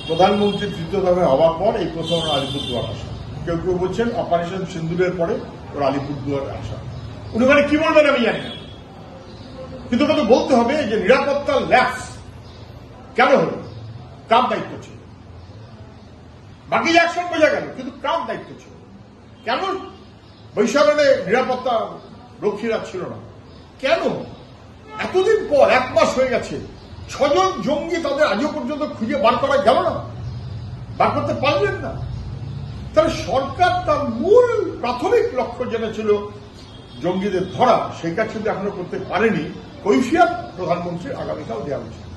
প্রধানমন্ত্রী তৃতীয় দফায় হওয়ার পর এই প্রথম আলিপুরদুয়ার আসা। কেউ কেউ বলছেন অপারেশন সিন্দুরের পরে ওর আলিপুরদুয়ারে আসা। উনি ওখানে কি বলবেন আমি জানি না, কিন্তু ওটা তো বলতে হবে যে নিরাপত্তার ল্যাপস কেন হল, কার দায়িত্ব ছিল। বাকি অ্যাকশন বোঝা গেল, কিন্তু কার দায়িত্ব ছিল, কেন বৈশাখে নিরাপত্তা রক্ষীরা ছিল না, কেন এতদিন পর 1 মাস হয়ে গেছে 6 জন জঙ্গি তাদের আজও পর্যন্ত খুঁজে বার করা গেল না, বার করতে পারলেন না। তাহলে সরকার তার মূল প্রাথমিক লক্ষ্য যেটা ছিল জঙ্গিদের ধরা, সেই কাজ কিন্তু এখনো করতে পারেনি। কৈফিয়ত প্রধানমন্ত্রীর আগামীকাল দেওয়া উচিত।